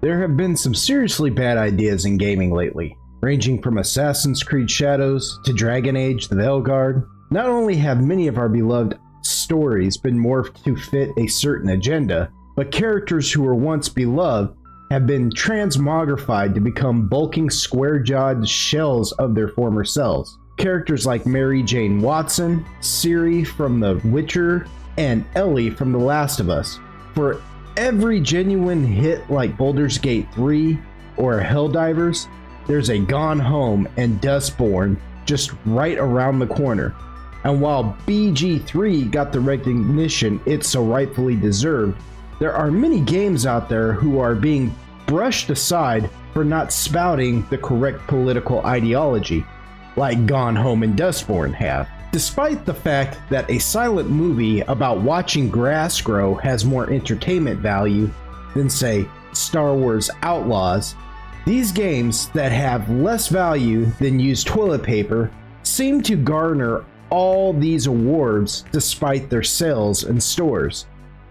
There have been some seriously bad ideas in gaming lately, ranging from Assassin's Creed Shadows to Dragon Age the Veilguard. Not only have many of our beloved stories been morphed to fit a certain agenda, but characters who were once beloved have been transmogrified to become bulking square-jawed shells of their former selves. Characters like Mary Jane Watson, Ciri from The Witcher, and Ellie from The Last of Us. For every genuine hit like Baldur's Gate 3 or Helldivers, there's a Gone Home and Dustborn just right around the corner. And while BG3 got the recognition it so rightfully deserved, there are many games out there who are being brushed aside for not spouting the correct political ideology, like Gone Home and Dustborn have. Despite the fact that a silent movie about watching grass grow has more entertainment value than, say, Star Wars Outlaws, these games that have less value than used toilet paper seem to garner all these awards despite their sales in stores,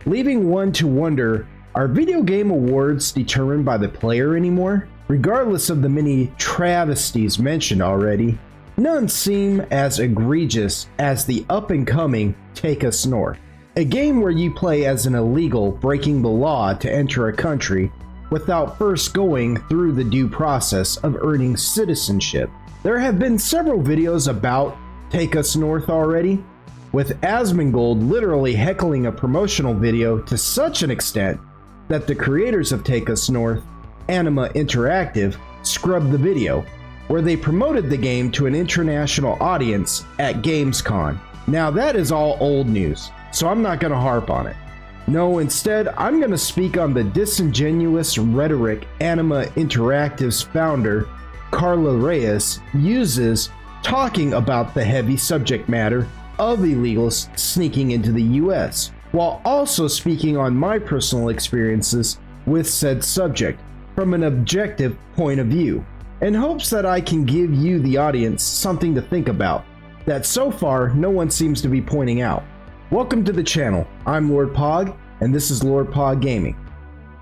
leaving one to wonder, are video game awards determined by the player anymore? Regardless of the many travesties mentioned already, none seem as egregious as the up-and-coming Take Us North, a game where you play as an illegal breaking the law to enter a country without first going through the due process of earning citizenship. There have been several videos about Take Us North already, with Asmongold literally heckling a promotional video to such an extent that the creators of Take Us North, Anima Interactive, scrubbed the video, where they promoted the game to an international audience at Gamescom. Now that is all old news, so I'm not going to harp on it. No, instead, I'm going to speak on the disingenuous rhetoric Anima Interactive's founder, Carla Reyes, uses talking about the heavy subject matter of illegals sneaking into the US, while also speaking on my personal experiences with said subject from an objective point of view, in hopes that I can give you, the audience, something to think about that so far no one seems to be pointing out. Welcome to the channel. I'm Lord Pog, and this is Lord Pog Gaming.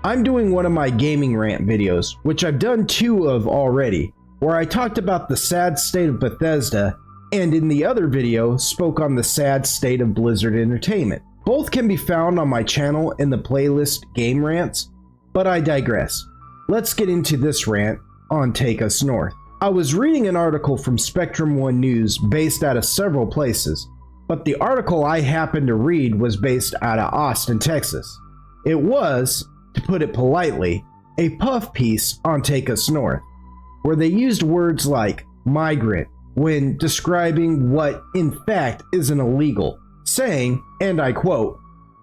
I'm doing one of my gaming rant videos, which I've done 2 of already, where I talked about the sad state of Bethesda, and in the other video spoke on the sad state of Blizzard Entertainment. Both can be found on my channel in the playlist Game Rants, but I digress. Let's get into this rant on Take Us North. I was reading an article from Spectrum One News based out of several places, but the article I happened to read was based out of Austin, Texas. It was, to put it politely, a puff piece on Take Us North, where they used words like migrant when describing what in fact is an illegal, saying, and I quote,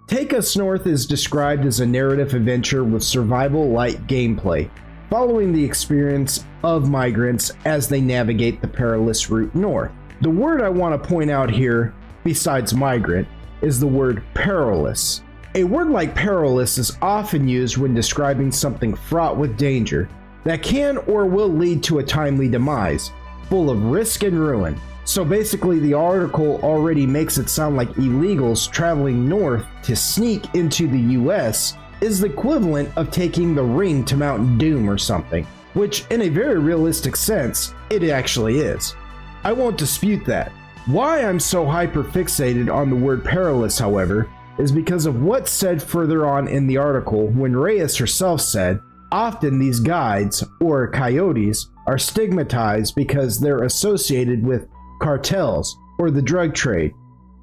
"Take Us North is described as a narrative adventure with survival-like gameplay, following the experience of migrants as they navigate the perilous route north." The word I want to point out here, besides migrant, is the word perilous. A word like perilous is often used when describing something fraught with danger that can or will lead to a timely demise, full of risk and ruin. So basically the article already makes it sound like illegals traveling north to sneak into the US is the equivalent of taking the ring to Mount Doom or something, which in a very realistic sense, it actually is. I won't dispute that. Why I'm so hyper-fixated on the word perilous, however, is because of what's said further on in the article when Reyes herself said, often these guides, or coyotes, are stigmatized because they're associated with cartels or the drug trade,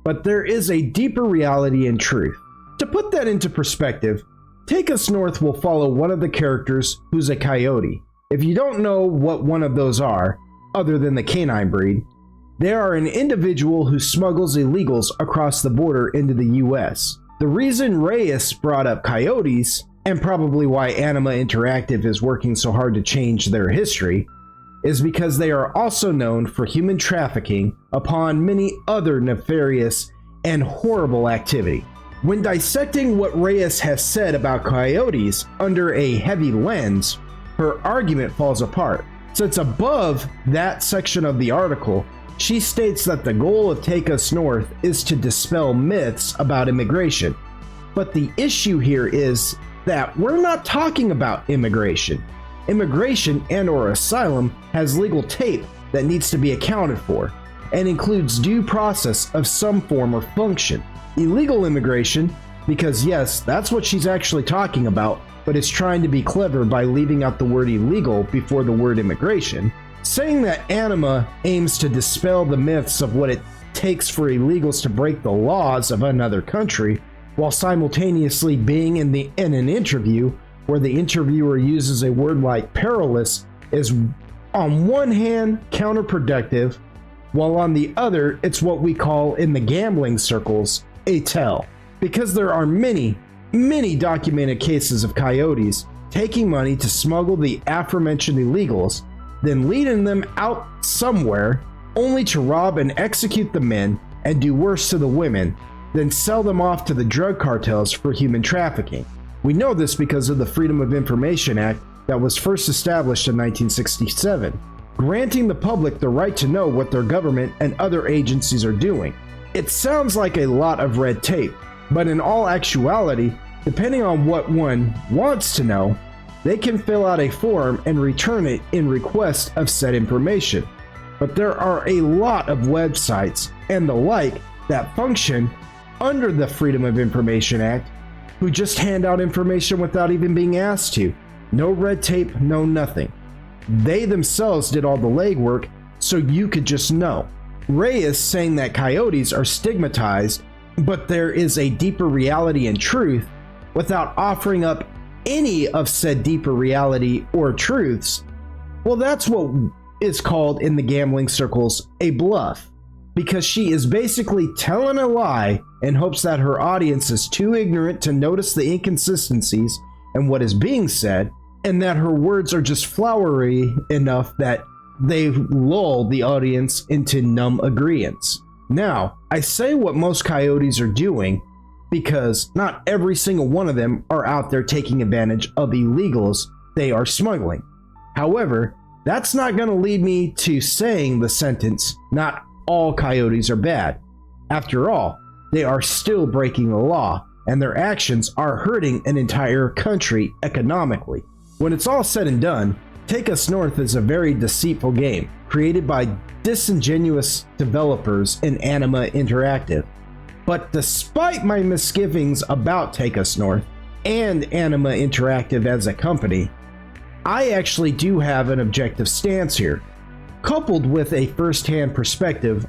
but there is a deeper reality and truth. To put that into perspective, Take Us North will follow one of the characters who's a coyote. If you don't know what one of those are, other than the canine breed, they are an individual who smuggles illegals across the border into the US. The reason Reyes brought up coyotes, and probably why Anima Interactive is working so hard to change their history, is because they are also known for human trafficking upon many other nefarious and horrible activity. When dissecting what Reyes has said about coyotes under a heavy lens, her argument falls apart. Since above that section of the article, she states that the goal of Take Us North is to dispel myths about immigration. But the issue here is that we're not talking about immigration. Immigration and/or asylum has legal tape that needs to be accounted for and includes due process of some form or function. Illegal immigration, because yes, that's what she's actually talking about, but it's trying to be clever by leaving out the word illegal before the word immigration, saying that Anima aims to dispel the myths of what it takes for illegals to break the laws of another country, while simultaneously being in an interview where the interviewer uses a word like perilous, is on one hand counterproductive, while on the other it's what we call in the gambling circles a tell. Because there are many documented cases of coyotes taking money to smuggle the aforementioned illegals, then leading them out somewhere only to rob and execute the men and do worse to the women, then sell them off to the drug cartels for human trafficking. We know this because of the Freedom of Information Act that was first established in 1967, granting the public the right to know what their government and other agencies are doing. It sounds like a lot of red tape, but in all actuality, depending on what one wants to know, they can fill out a form and return it in request of said information. But there are a lot of websites and the like that function under the Freedom of Information Act who just hand out information without even being asked to. No red tape, no nothing. They themselves did all the legwork so you could just know. Ray is saying that coyotes are stigmatized, but there is a deeper reality and truth, without offering up any of said deeper reality or truths. Well, that's what is called in the gambling circles a bluff, because she is basically telling a lie in hopes that her audience is too ignorant to notice the inconsistencies in what is being said, and that her words are just flowery enough that they lull the audience into numb agreeance. Now, I say what most coyotes are doing because not every single one of them are out there taking advantage of illegals they are smuggling. However, that's not going to lead me to saying the sentence, not all coyotes are bad. After all, they are still breaking the law, and their actions are hurting an entire country economically. When it's all said and done, Take Us North is a very deceitful game, created by disingenuous developers in Anima Interactive. But despite my misgivings about Take Us North and Anima Interactive as a company, I actually do have an objective stance here, coupled with a first-hand perspective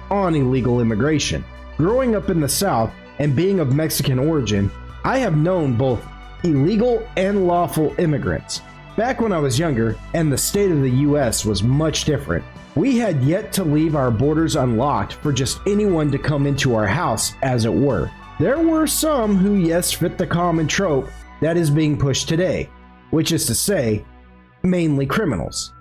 on illegal immigration. Growing up in the South and being of Mexican origin, I have known both illegal and lawful immigrants. Back when I was younger and the state of the US was much different, we had yet to leave our borders unlocked for just anyone to come into our house, as it were. There were some who, yes, fit the common trope that is being pushed today, which is to say, mainly criminals.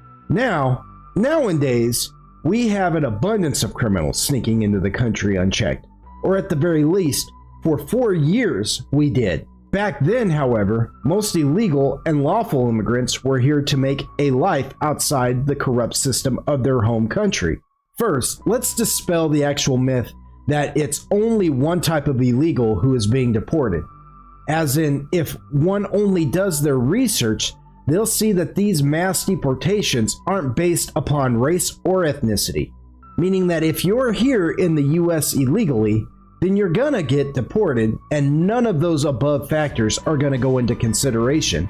Nowadays, we have an abundance of criminals sneaking into the country unchecked, or at the very least, for 4 years we did. Back then, however, most illegal and lawful immigrants were here to make a life outside the corrupt system of their home country. First, let's dispel the actual myth that it's only one type of illegal who is being deported. As in, if one only does their research, they'll see that these mass deportations aren't based upon race or ethnicity. Meaning that if you're here in the US illegally, then you're gonna get deported, and none of those above factors are gonna go into consideration.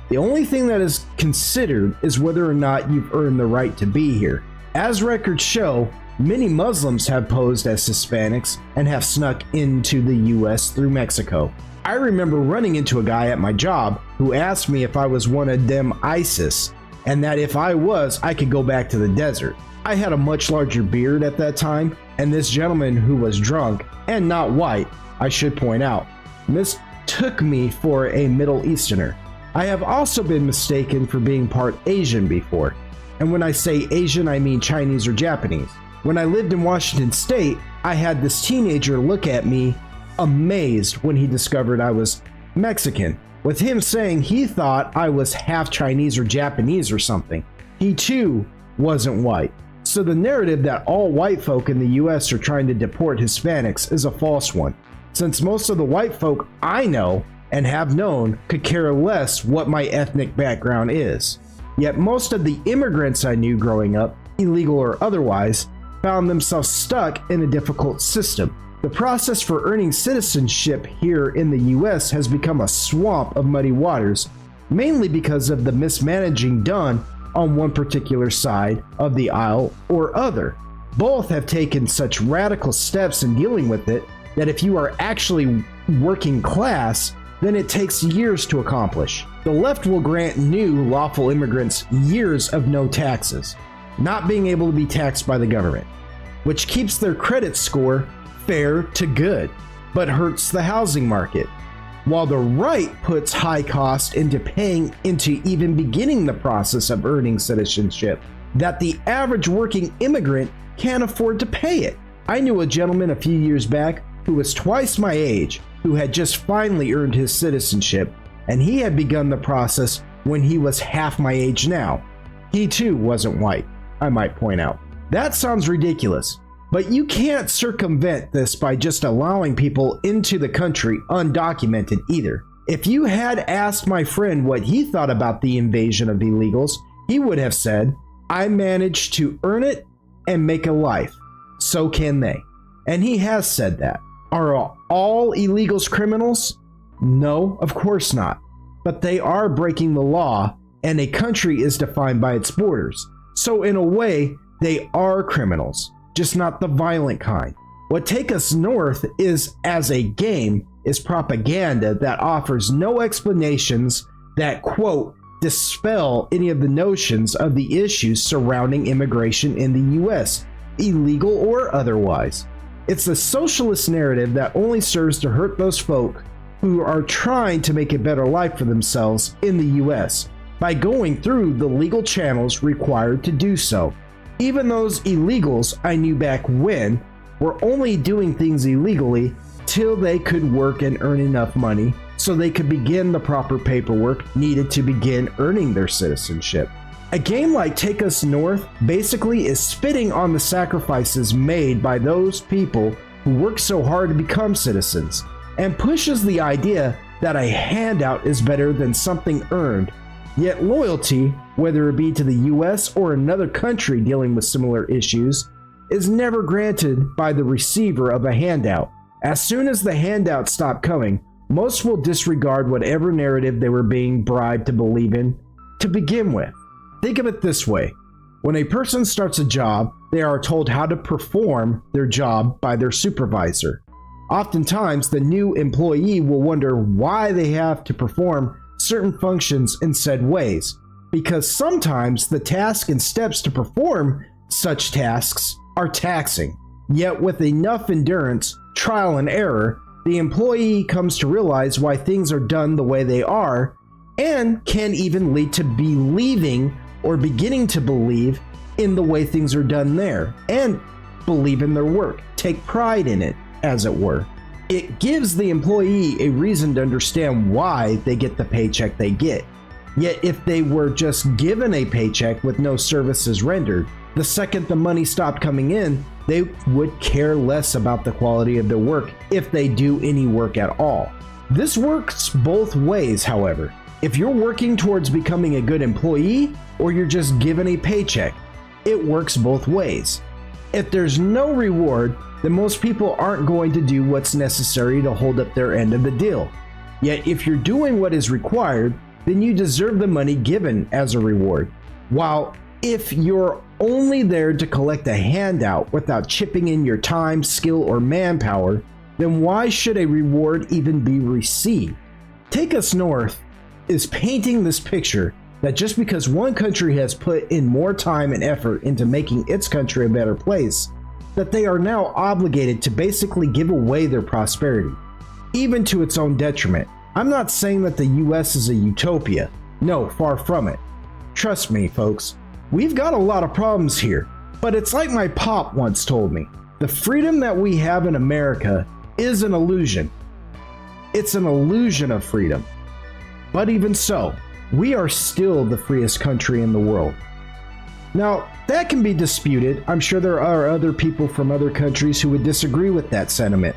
The only thing that is considered is whether or not you've earned the right to be here. As records show, many Muslims have posed as Hispanics and have snuck into the US through Mexico. I remember running into a guy at my job who asked me if I was one of them ISIS, and that if I was, I could go back to the desert. I had a much larger beard at that time, and this gentleman who was drunk, and not white, I should point out, mistook me for a Middle Easterner. I have also been mistaken for being part Asian before, and when I say Asian, I mean Chinese or Japanese. When I lived in Washington State, I had this teenager look at me amazed when he discovered I was Mexican, with him saying he thought I was half Chinese or Japanese or something. He too wasn't white. So the narrative that all white folk in the US are trying to deport Hispanics is a false one, since most of the white folk I know and have known could care less what my ethnic background is. Yet most of the immigrants I knew growing up, illegal or otherwise, found themselves stuck in a difficult system. The process for earning citizenship here in the US has become a swamp of muddy waters, mainly because of the mismanaging done on one particular side of the aisle or other. Both have taken such radical steps in dealing with it that if you are actually working class, then it takes years to accomplish. The left will grant new lawful immigrants years of no taxes, not being able to be taxed by the government, which keeps their credit score fair to good, but hurts the housing market. While the right puts high cost into paying into even beginning the process of earning citizenship, that the average working immigrant can't afford to pay it. I knew a gentleman a few years back who was twice my age, who had just finally earned his citizenship, and he had begun the process when he was half my age now. He too wasn't white, I might point out. That sounds ridiculous, but you can't circumvent this by just allowing people into the country undocumented either. If you had asked my friend what he thought about the invasion of illegals, he would have said, "I managed to earn it and make a life. So can they." And he has said that. Are all illegals criminals? No, of course not. But they are breaking the law, and a country is defined by its borders. So in a way, they are criminals, just not the violent kind. What Take Us North is, as a game, is propaganda that offers no explanations that, quote, dispel any of the notions of the issues surrounding immigration in the US, illegal or otherwise. It's a socialist narrative that only serves to hurt those folk who are trying to make a better life for themselves in the US by going through the legal channels required to do so. Even those illegals I knew back when were only doing things illegally till they could work and earn enough money so they could begin the proper paperwork needed to begin earning their citizenship. A game like Take Us North basically is spitting on the sacrifices made by those people who work so hard to become citizens, and pushes the idea that a handout is better than something earned. Yet loyalty, whether it be to the US or another country dealing with similar issues, is never granted by the receiver of a handout. As soon as the handouts stop coming, most will disregard whatever narrative they were being bribed to believe in to begin with. Think of it this way. When a person starts a job, they are told how to perform their job by their supervisor. Oftentimes, the new employee will wonder why they have to perform certain functions in said ways, because sometimes the task and steps to perform such tasks are taxing. Yet with enough endurance, trial and error, the employee comes to realize why things are done the way they are, and can even lead to believing or beginning to believe in the way things are done there, and believe in their work, take pride in it, as it were. It gives the employee a reason to understand why they get the paycheck they get. Yet if they were just given a paycheck with no services rendered, the second the money stopped coming in, they would care less about the quality of their work if they do any work at all. This works both ways, however. If you're working towards becoming a good employee, or you're just given a paycheck, it works both ways. If there's no reward, then most people aren't going to do what's necessary to hold up their end of the deal. Yet if you're doing what is required, then you deserve the money given as a reward. While if you're only there to collect a handout without chipping in your time, skill, or manpower, then why should a reward even be received? Take Us North is painting this picture that just because one country has put in more time and effort into making its country a better place, that they are now obligated to basically give away their prosperity, even to its own detriment. I'm not saying that the US is a utopia. No, far from it. Trust me, folks. We've got a lot of problems here, but it's like my pop once told me. The freedom that we have in America is an illusion. It's an illusion of freedom. But even so, we are still the freest country in the world. Now, that can be disputed. I'm sure there are other people from other countries who would disagree with that sentiment.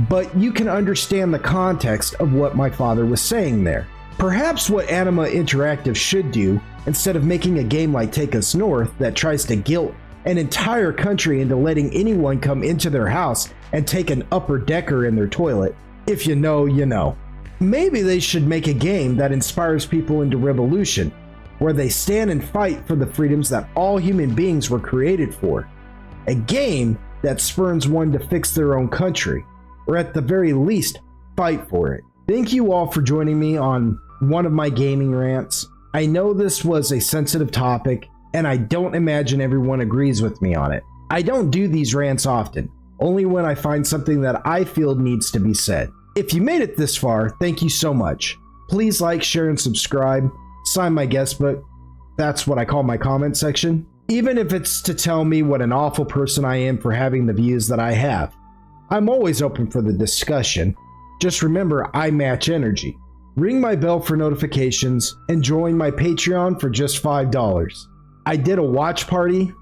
but you can understand the context of what my father was saying there. Perhaps what Anima Interactive should do, instead of making a game like Take Us North that tries to guilt an entire country into letting anyone come into their house and take an upper decker in their toilet, if you know, you know. Maybe they should make a game that inspires people into revolution, where they stand and fight for the freedoms that all human beings were created for. A game that spurns one to fix their own country, or at the very least, fight for it. Thank you all for joining me on one of my gaming rants. I know this was a sensitive topic, and I don't imagine everyone agrees with me on it. I don't do these rants often, only when I find something that I feel needs to be said. If you made it this far, thank you so much. Please like, share, and subscribe. Sign my guest book. That's what I call my comment section. Even if it's to tell me what an awful person I am for having the views that I have. I'm always open for the discussion. Just remember, I match energy. Ring my bell for notifications and join my Patreon for just $5. I did a watch party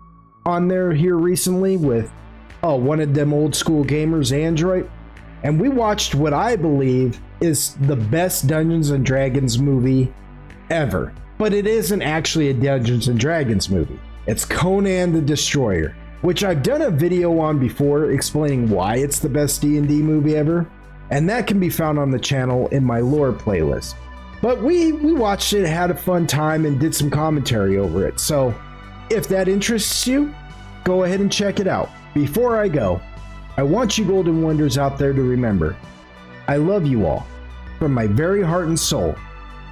on there here recently with one of them old school gamers, Android, and we watched what I believe is the best Dungeons and Dragons movie ever. But it isn't actually a Dungeons and Dragons movie. It's Conan the Destroyer, which I've done a video on before explaining why it's the best D&D movie ever, and that can be found on the channel in my lore playlist. But we watched it, had a fun time, and did some commentary over it, so if that interests you, go ahead and check it out. Before I go, I want you Golden Wonders out there to remember, I love you all from my very heart and soul,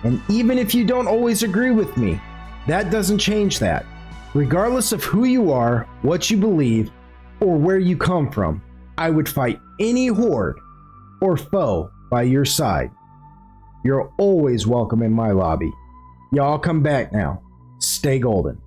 and even if you don't always agree with me, that doesn't change that. Regardless of who you are, what you believe, or where you come from, I would fight any horde or foe by your side. You're always welcome in my lobby. Y'all come back now. Stay golden.